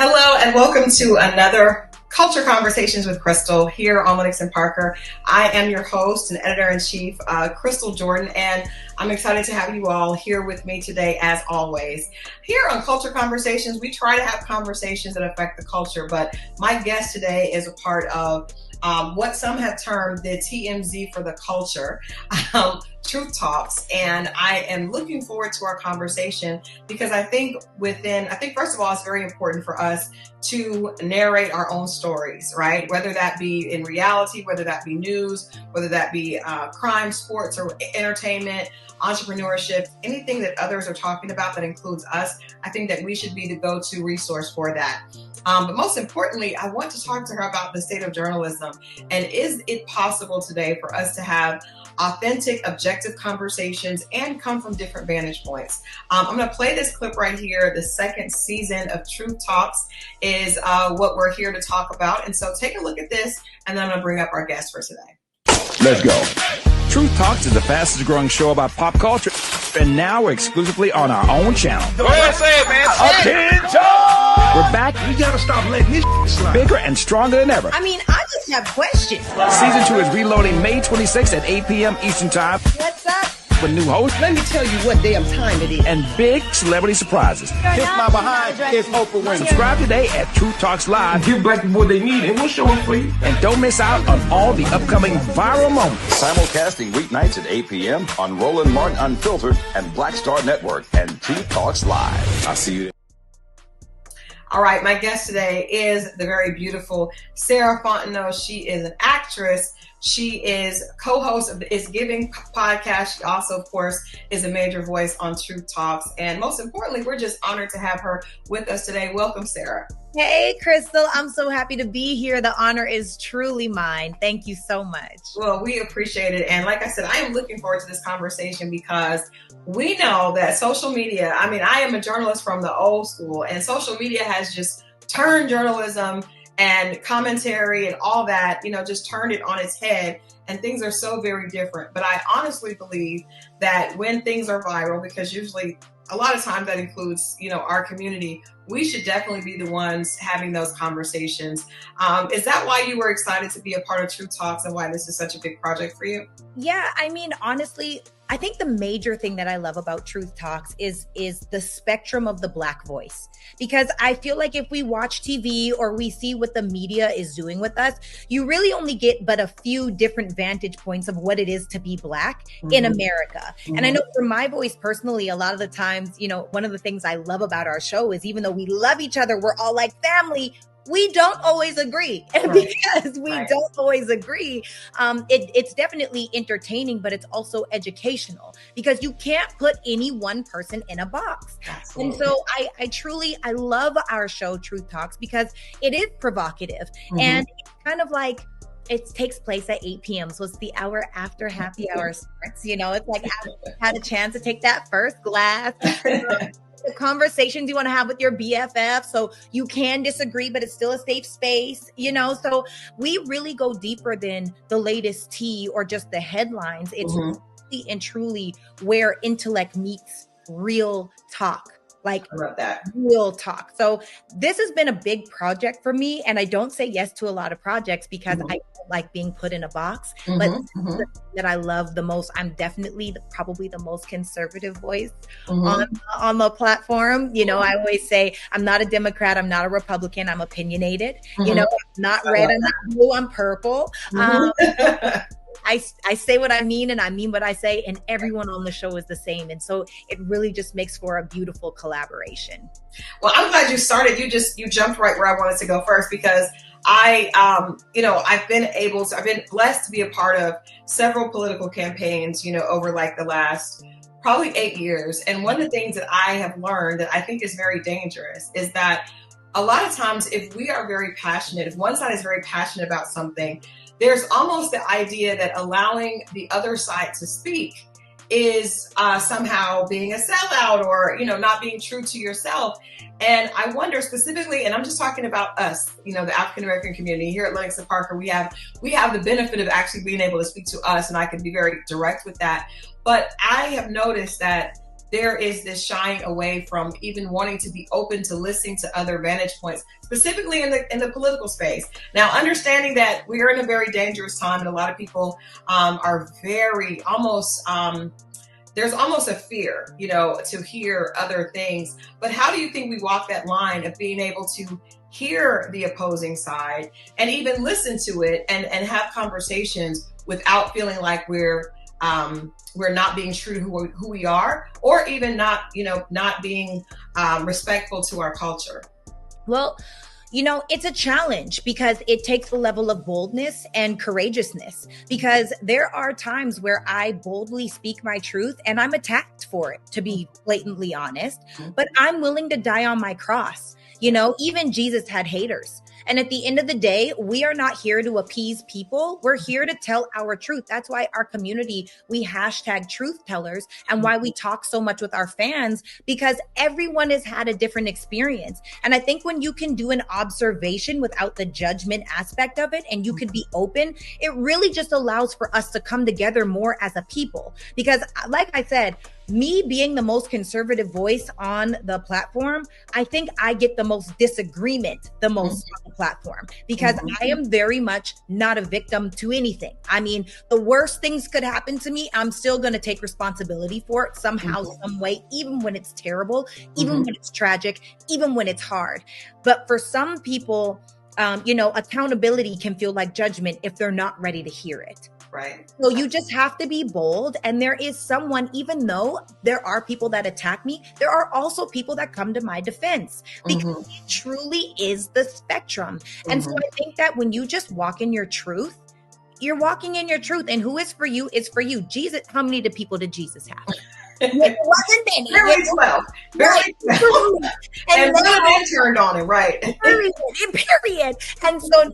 Hello and welcome to another Culture Conversations with Christal here on Lennox and Parker. I am your host and editor-in-chief, Christal Jordan, and I'm excited to have you all here with me today as always. Here on Culture Conversations, we try to have conversations that affect the culture, but my guest today is a part of what some have termed the TMZ for the culture, Truth Talks. And I am looking forward to our conversation because I think first of all, it's very important for us to narrate our own stories, right? Whether that be in reality, whether that be news, whether that be crime, sports, or entertainment, entrepreneurship, anything that others are talking about that includes us, I think that we should be the go-to resource for that. But most importantly, I want to talk to her about the state of journalism. And is it possible today for us to have authentic, objective conversations and come from different vantage points? I'm going to play this clip right here. The second season of Truth Talks is what we're here to talk about. And so take a look at this, and then I'm going to bring up our guest for today. Let's go. Truth Talks is the fastest growing show about pop culture, and now we're exclusively on our own channel. Go ahead, say it, man. Attention! We're back. You gotta stop letting this slide. Bigger and stronger than ever. I mean, I just have questions. Season 2 is reloading May 26th at 8 p.m. Eastern Time What's up? with new hosts Let me tell you what damn time it is. and big celebrity surprises. Kiss my behind. It's Oprah Winfrey. Subscribe today at Truth Talks Live, Give black people what they need, and we'll show them for you. and don't miss out on all the upcoming viral moments. Simulcasting weeknights at 8 p.m. on Roland Martin Unfiltered and Black Star Network and Truth Talks Live. I'll see you. All right, my guest today is the very beautiful Sarah Fontenot. She is an actress. She is co-host of the It's Giving podcast. She also, of course, is a major voice on Truth Talks. And most importantly, we're just honored to have her with us today. Welcome, Sarah. Hey, Christal. I'm so happy to be here. The honor is truly mine. Thank you so much. Well, we appreciate it. And like I said, I am looking forward to this conversation because we know that social media, I am a journalist from the old school, and social media has just turned journalism and commentary and all that, just turned it on its head, and things are so very different. But I honestly believe that when things are viral, because usually a lot of times that includes, our community, we should definitely be the ones having those conversations. Is that why you were excited to be a part of Truth Talks and why this is such a big project for you? Yeah, honestly, I think the major thing that I love about Truth Talks is the spectrum of the Black voice. Because I feel like if we watch TV or we see what the media is doing with us, you really only get but a few different vantage points of what it is to be Black in America. And I know for my voice personally, a lot of the times, one of the things I love about our show is even though we love each other, we're all like family, we don't always agree. And because we don't always agree, it's definitely entertaining, but it's also educational because you can't put any one person in a box. Absolutely. And so I love our show, Truth Talks, because it is provocative and it's kind of like, it takes place at 8 p.m. So it's the hour after happy hour starts. It's like I had a chance to take that first glass. The conversations you want to have with your BFF, so you can disagree, but it's still a safe space, so we really go deeper than the latest tea or just the headlines. It's really and truly where intellect meets real talk. Like I love that. Real talk. So this has been a big project for me, and I don't say yes to a lot of projects because I don't like being put in a box. But the thing that I love the most, I'm definitely probably the most conservative voice on the platform. I always say I'm not a Democrat, I'm not a Republican, I'm opinionated. I'm not red, I'm not blue, I'm purple. I say what I mean and I mean what I say, and everyone on the show is the same. And so it really just makes for a beautiful collaboration. Well, I'm glad you started. You jumped right where I wanted to go first because I've been blessed to be a part of several political campaigns, over like the last probably 8 years. And one of the things that I have learned that I think is very dangerous is that a lot of times if we are very passionate, if one side is very passionate about something, there's almost the idea that allowing the other side to speak is somehow being a sellout or, not being true to yourself. And I wonder specifically, and I'm just talking about us, the African-American community here at Lennox and Parker, we have the benefit of actually being able to speak to us, and I can be very direct with that. But I have noticed that there is this shying away from even wanting to be open to listening to other vantage points, specifically in the political space. Now, understanding that we are in a very dangerous time, and a lot of people are very almost there's almost a fear, to hear other things. But how do you think we walk that line of being able to hear the opposing side and even listen to it and have conversations without feeling like we're not being true to who we are, or even not being respectful to our culture? Well, it's a challenge because it takes a level of boldness and courageousness, because there are times where I boldly speak my truth and I'm attacked for it, to be blatantly honest, but I'm willing to die on my cross. Even Jesus had haters. And at the end of the day, we are not here to appease people. We're here to tell our truth. That's why our community, we hashtag truth tellers, and why we talk so much with our fans, because everyone has had a different experience. And I think when you can do an observation without the judgment aspect of it, and you can be open, it really just allows for us to come together more as a people. Because like I said, me being the most conservative voice on the platform, I think I get the most disagreement the most on the platform, because I am very much not a victim to anything. I mean, the worst things could happen to me, I'm still going to take responsibility for it somehow, some way, even when it's terrible, even when it's tragic, even when it's hard. But for some people, accountability can feel like judgment if they're not ready to hear it. Right. So you just have to be bold. And there is someone, even though there are people that attack me, there are also people that come to my defense, because it truly is the spectrum. And so I think that when you just walk in your truth, you're walking in your truth, and who is for you is for you. Jesus, how many people did Jesus have? It wasn't many. Barely 12. Barely 12. And none of them turned on him, right? Period. And so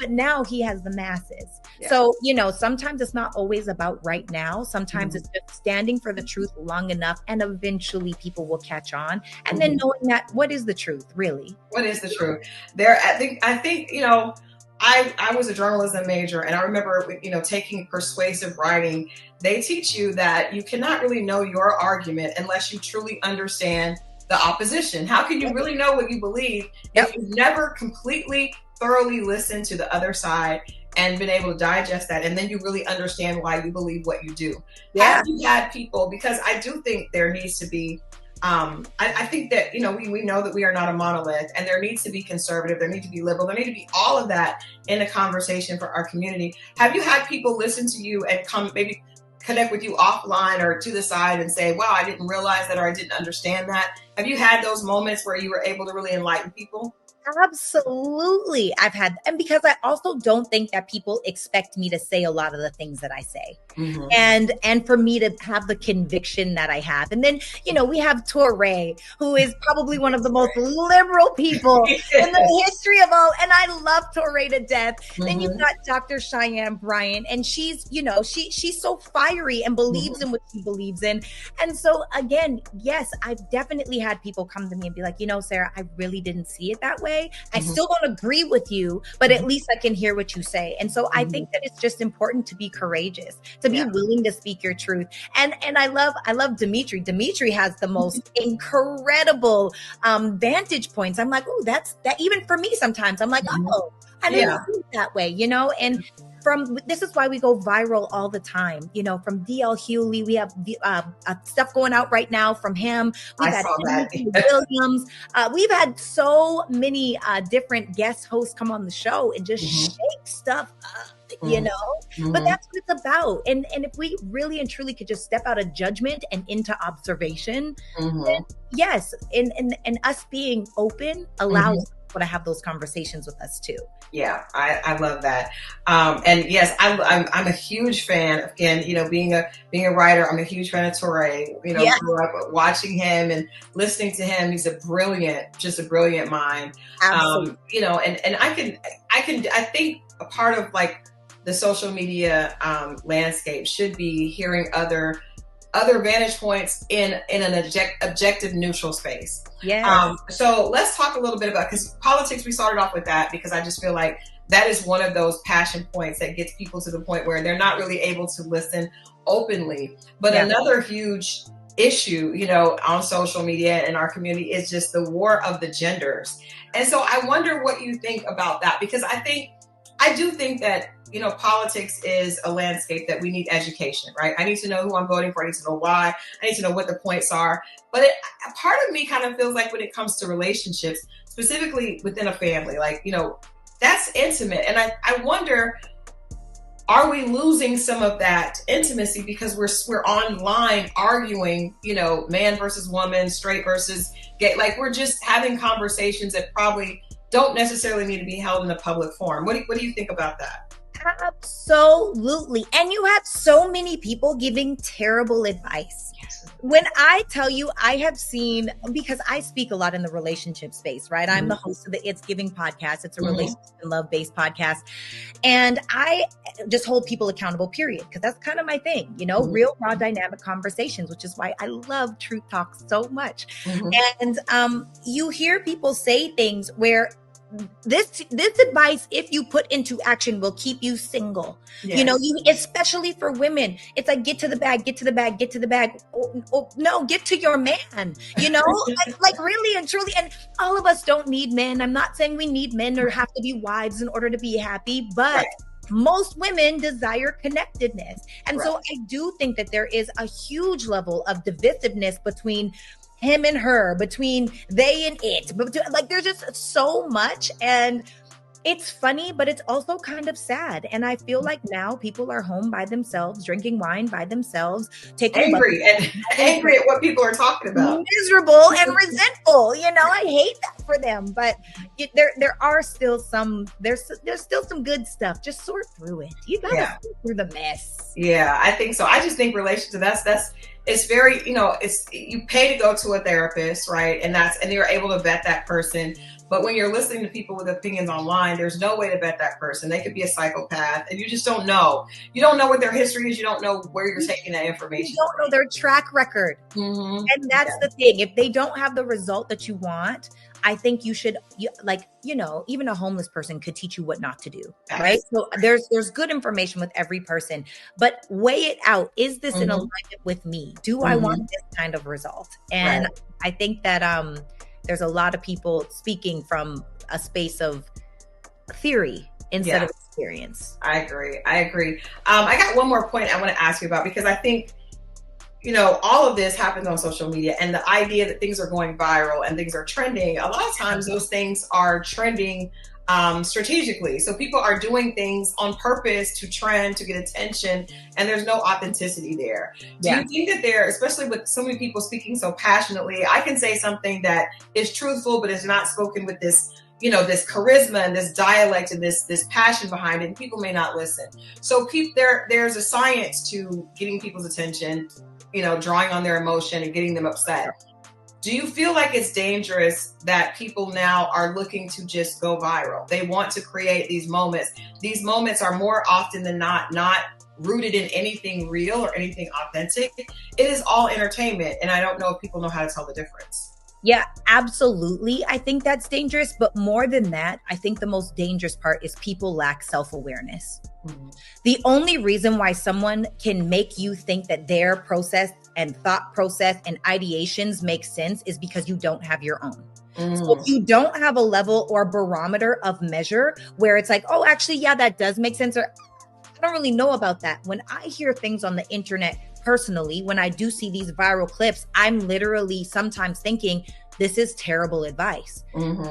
now he has the masses. Yeah. So, sometimes it's not always about right now. Sometimes it's just standing for the truth long enough, and eventually people will catch on. And then knowing that, what is the truth, really? What is the truth? I think, I was a journalism major, and I remember, taking persuasive writing. They teach you that you cannot really know your argument unless you truly understand the opposition. How can you really know what you believe if you've never completely, thoroughly listened to the other side and been able to digest that, and then you really understand why you believe what you do? Yeah. Have you had people, because I do think there needs to be, I think that, we know that we are not a monolith, and there needs to be conservative, there need to be liberal, there need to be all of that in a conversation for our community. Have you had people listen to you and come maybe connect with you offline or to the side and say, wow, I didn't realize that, or I didn't understand that? Have you had those moments where you were able to really enlighten people? Absolutely. I've had, and because I also don't think that people expect me to say a lot of the things that I say, and for me to have the conviction that I have. And then, we have Torre, who is probably one of the most liberal people in the history of all. And I love Torre to death. Then you've got Dr. Cheyenne Bryant, and she's, she's so fiery and believes in what she believes in. And so again, yes, I've definitely had people come to me and be like, Sarah, I really didn't see it that way. I still don't agree with you, but at least I can hear what you say. And so I think that it's just important to be courageous, to be willing to speak your truth. And I love Dimitri. Dimitri has the most incredible vantage points. I'm like, oh, that even for me sometimes I'm like, oh, I didn't see it that way, and this is why we go viral all the time. From D.L. Hewley, we have stuff going out right now from him. We've had Williams. We've had so many different guest hosts come on the show and just shake stuff up, But that's what it's about. And if we really and truly could just step out of judgment and into observation, then yes, and us being open allows people to have those conversations with us too. Yeah, I love that. And yes, I'm a huge fan. Again, being a writer, I'm a huge fan of Torre. Grew up watching him and listening to him. He's a brilliant mind. Absolutely. And I think a part of like the social media landscape should be hearing other vantage points in an objective, neutral space. Yeah. So let's talk a little bit about, because politics, we started off with that because I just feel like that is one of those passion points that gets people to the point where they're not really able to listen openly. But another huge issue, on social media and our community is just the war of the genders. And so I wonder what you think about that, because I do think that, politics is a landscape that we need education, right? I need to know who I'm voting for. I need to know why. I need to know what the points are. But a part of me kind of feels like when it comes to relationships, specifically within a family, like, that's intimate. And I wonder, are we losing some of that intimacy because we're online arguing, man versus woman, straight versus gay? Like, we're just having conversations that probably don't necessarily need to be held in a public forum. What do you think about that? Absolutely. And you have so many people giving terrible advice. Yes. When I tell you, I have seen, because I speak a lot in the relationship space, right? I'm the host of the It's Giving podcast. It's a relationship and love-based podcast. And I just hold people accountable, period. Because that's kind of my thing, real, raw, dynamic conversations, which is why I love Truth Talk so much. And you hear people say things where this advice, if you put into action, will keep you single. Yes. Especially for women, it's like, get to the bag, get to the bag, get to the bag. No, get to your man, like really and truly. And all of us don't need men. I'm not saying we need men or have to be wives in order to be happy, but most women desire connectedness. And so I do think that there is a huge level of divisiveness between him and her, between they and it, but like there's just so much, and it's funny, but it's also kind of sad. And I feel like now people are home by themselves, drinking wine by themselves, taking angry at what people are talking about, miserable and resentful. I hate that for them, but there are still some, there's still some good stuff. Just sort through it. You gotta sort through the mess. Yeah, I think so. I just think relationship, that's it's very, it's, you pay to go to a therapist, right? And you're able to vet that person. But when you're listening to people with opinions online, there's no way to vet that person. They could be a psychopath, and you just don't know. You don't know what their history is. You don't know where you're taking that information. You don't know their track record. And that's the thing. If they don't have the result that you want, I think you should, even a homeless person could teach you what not to do, right? So there's good information with every person, but weigh it out. Is this in alignment with me? Do I want this kind of result? And I think that there's a lot of people speaking from a space of theory instead of experience. I agree. I got one more point I want to ask you about, because I think, all of this happens on social media, and the idea that things are going viral and things are trending, a lot of times those things are trending strategically. So people are doing things on purpose to trend, to get attention, and there's no authenticity there. Do you think that there, especially with so many people speaking so passionately, I can say something that is truthful, but is not spoken with this, this charisma and this dialect and this passion behind it, and people may not listen. So there's a science to getting people's attention, drawing on their emotion and getting them upset. Do you feel like it's dangerous that people now are looking to just go viral? They want to create these moments. These moments are more often than not rooted in anything real or anything authentic. It is all entertainment, and I don't know if people know how to tell the difference. Yeah, absolutely. I think that's dangerous. But more than that, I think the most dangerous part is people lack self-awareness. The only reason why someone can make you think that their process and thought process and ideations make sense is because you don't have your own. So if you don't have a level or barometer of measure where it's like, oh, actually, yeah, that does make sense, or I don't really know about that. When I hear things on the internet, personally, when I do see these viral clips, I'm literally sometimes thinking, this is terrible advice.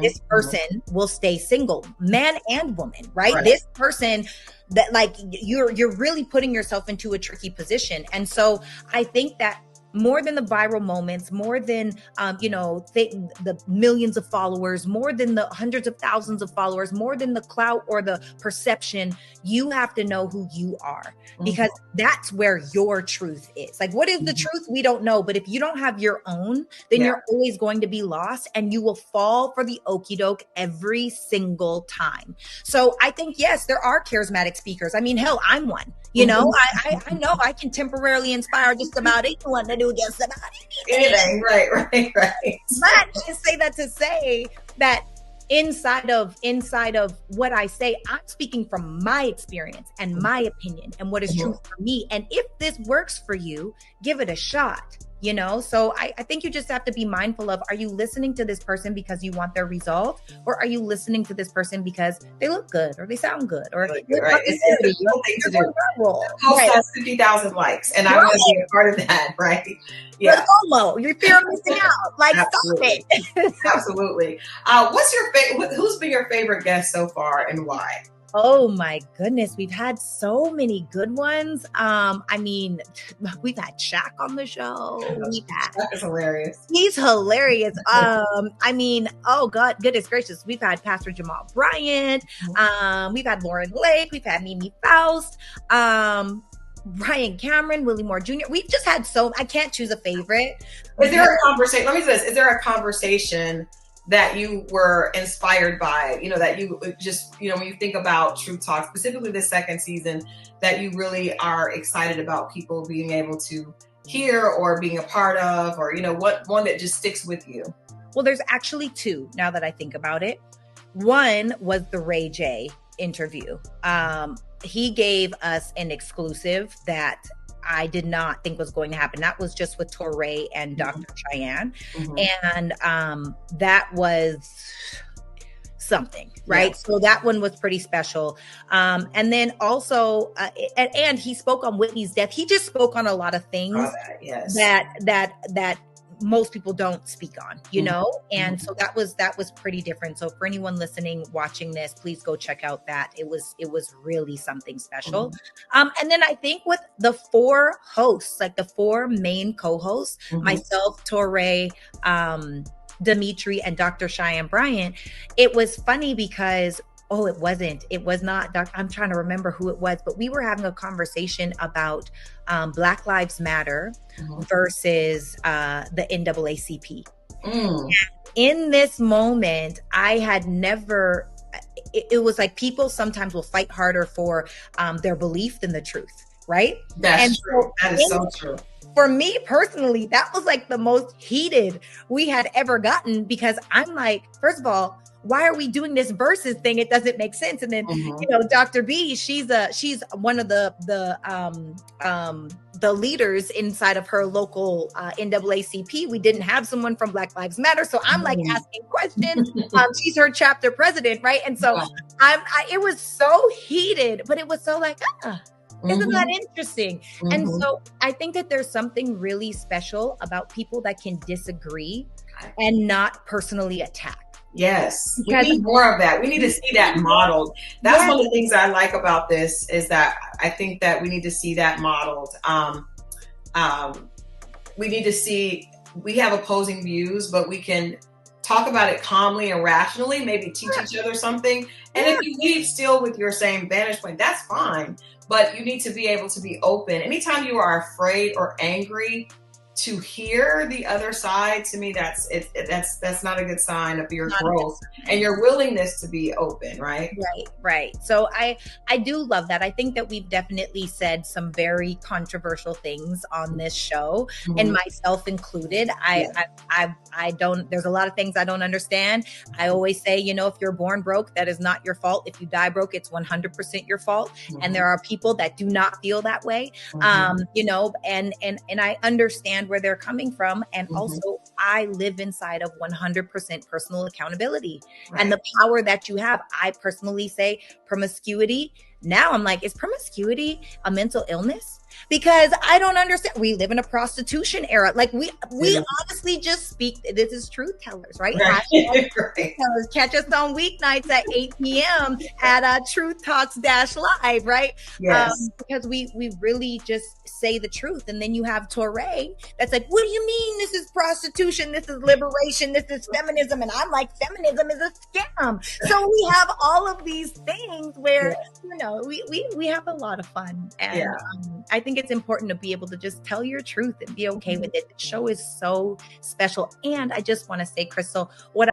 This person will stay single, man and woman, right? This person that, like, you're really putting yourself into a tricky position. And so I think that more than the viral moments, more than, the millions of followers, more than the hundreds of thousands of followers, more than the clout or the perception, you have to know who you are, because that's where your truth is. Like, what is the truth? We don't know. But if you don't have your own, then you're always going to be lost, and you will fall for the okie doke every single time. So I think, yes, there are charismatic speakers. I mean, hell, I'm one. I know I can temporarily inspire just about anyone to do just about anything. Right. But I just say that to say that inside of what I say, I'm speaking from my experience and my opinion and what is true for me. And if this works for you, give it a shot. you know? So I think you just have to be mindful of, are you listening to this person because you want their result? Or are you listening to this person because they look good or they sound good or Right. It's a cool thing to do. role. Post Right. has 50,000 likes, and I want to be a part of that, right? Yeah. FOMO, you fear of missing out. Like, Absolutely. stop it. Absolutely. What's your who's been your favorite guest so far, and why? Oh my goodness, we've had so many good ones. I mean, we've had Shaq on the show. Shaq is hilarious. He's hilarious. I mean, oh God, goodness gracious. We've had Pastor Jamal Bryant. We've had Lauren Lake. We've had Mimi Faust. Brian Cameron, Willie Moore Jr. We've just had I can't choose a favorite. Is there a conversation? Let me say this. Is there a conversation that you were inspired by, that you just, when you think about Truth Talk, specifically this second season, that you really are excited about people being able to hear or being a part of, or, what one that just sticks with you? Well, there's actually two now that I think about it. One was the Ray J interview. He gave us an exclusive that I did not think was going to happen. That was just with Torre and Dr. Cheyenne. And that was something, right? Yes. So that one was pretty special. And then also, and he spoke on Whitney's death. He just spoke on a lot of things that most people don't speak on, and so that was pretty different. So for anyone listening, watching this, please go check out that. It was really something special. And then I think with the four hosts, like the four main co-hosts, myself, Torre, Dimitri, and Dr. Cheyenne Bryant, it was funny because it was not, I'm trying to remember who it was, but we were having a conversation about Black Lives Matter versus the NAACP. In this moment, I had never, it was like people sometimes will fight harder for their belief than the truth, right? That's true. That is so true. For me personally, that was like the most heated we had ever gotten, because I'm like, first of all, why are we doing this versus thing? It doesn't make sense. And then, Dr. B, she's one of the leaders inside of her local NAACP. We didn't have someone from Black Lives Matter. So I'm like asking questions. She's her chapter president, right? And so it was so heated, but it was so like, isn't that interesting? And so I think that there's something really special about people that can disagree and not personally attack. Yes, we need more of that. We need to see that modeled. That's one of the things I like about this, is that I think that we need to see that modeled. We need to see, we have opposing views, but we can talk about it calmly and rationally, maybe teach each other something. And if you leave still with your same vantage point, that's fine. But you need to be able to be open. Anytime you are afraid or angry to hear the other side, to me, that's not a good sign of your growth and your willingness to be open, right? Right. So I do love that. I think that we've definitely said some very controversial things on this show, and myself included. I don't, there's a lot of things I don't understand. I always say, if you're born broke, that is not your fault. If you die broke, it's 100% your fault. And there are people that do not feel that way. And I understand where they're coming from. And also, I live inside of 100% personal accountability and the power that you have. I personally say promiscuity. Now I'm like, is promiscuity a mental illness? Because I don't understand. We live in a prostitution era. Like we honestly just speak. This is Truth Tellers, right? Truth Tellers. Catch us on weeknights at 8 p.m. at Truth Talks Live, right? Yes. Because we really just say the truth. And then you have Torre that's like, what do you mean this is prostitution? This is liberation. This is feminism. And I'm like, feminism is a scam. So we have all of these things where, we have a lot of fun. And I think it's important to be able to just tell your truth and be okay with it. The show is so special. And I just want to say, Christal, what